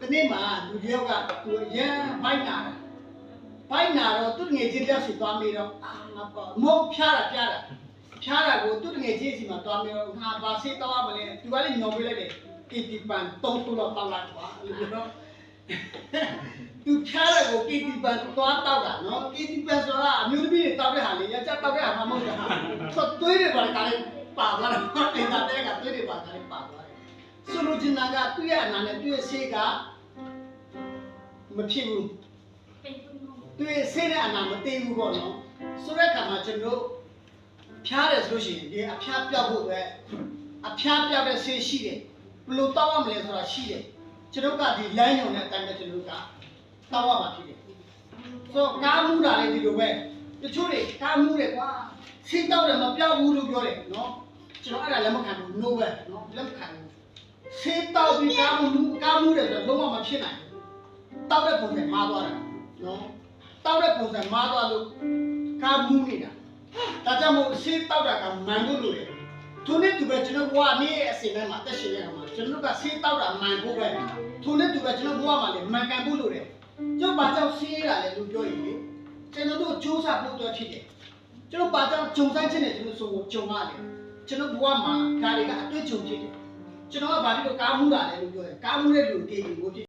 တနေ့မှလူတယောက်ကသူရမ်းဘိုက်နာတော့သူငယ်ချင်းတယောက်စီသွားမေးတော့ငါပေါ့မုတ်ဖြားတာကိုသူငယ်ချင်းစီမှာသွားမေးတော့ငါဘာစေးတော့မလဲသူကလည်းညော်ပေးလိုက်တယ်80ပန်3ခုလောက်တောက်လိုက်ပါလို့ပြောသူဖြားတာကို80ပန်သွားတောက်တာနော်80ပန်ဆိုတာအမျိုးသမီးတွေတောက်တဲ့ဟာလေရကြတောက်တဲ့ဟာမှမဟုတ်တာဆိုသွေးတွေပါကားလေးပါသွားတယ်အိမ်သားတဲ့ကသွေးတွေပါကားလေးပါသွားတယ်ဆိုလိုချင်တာကသူ့ရဲ့အနာနဲ့သူ့ရဲ့ဆေးကမဖြစ်ဘူးသူရဲ့ဆေးနဲ့အနာမသိဘူးပေါ့နော်ဆိုတဲ့အခါမှာကျွန်တော်ဖြားတယ်ဆိုလို့ရှိရင်ဒီအဖျားပြောက်ဖို့အတွက်အဖျားပြောက်တဲ့ဆေးရှိတယ်ဘယ်လိုတောက်ရမလဲဆိုတာရှိတယ်ကျွန်တော်ကဒီ line ညုံနဲ့အတိုင်းပဲကျွန်တော်ကတောက်ရမှာဖြစ်တယ်ဆိုတော့ကားမှုတာလည်းဒီလိုပဲတချို့တွေကားမှုတယ်ကွာဆေးတောက်တယ်မပြောက်ဘူးလို့ပြောတယ်နော်ကျွန်တော်အဲ့ဒါလက်မခံဘူး no way နော်လက်မခံဘူးဆေးတောက်ပြီးကားမှုတယ်ဆိုတော့လုံးဝမဖြစ်နိုင်ဘူးတောက်တဲ့ပုံစံမှားသွားတာနော်တောက်တဲ့ပုံစံမှားသွားလို့ကားမှုနေတာဒါကြောင့်မို့ဆေးတောက်တာကမှန်ဖို့လိုတယ်ထိုနေ့သူပဲကျွန်တော်ဘဝနေ့ရဲ့အစဉ်တိုင်းမှာတက်ရှင်နေတာမှာကျွန်တော်ကဆေးတောက်တာမှန်ဖို့ပဲထိုနေ့သူပဲကျွန်တော်ဘဝမှာလည်းမှန်ကန်ဖို့လိုတယ်ကျွန်တော်ဘာကြောင့်ဆေးရတာလဲလို့ပြောရင်ကျွန်တော်တို့စူးစမ်းဖို့တော့ဖြစ်တယ်ကျွန်တော်ဘာကြောင့်ဂျုံဆိုင်ခြင်းနဲ့ကျွန်တော်ဆိုကိုဂျုံရတယ်ကျွန်တော်ဘဝမှာဒါတွေကအတွေ့အကြုံဖြစ်တယ်ကျွန်တော်ကဘာဖြစ်လို့ကားမှုတာလဲလို့ပြောတယ်ကားမှုတဲ့လူတည်တည်ကိုဖြစ်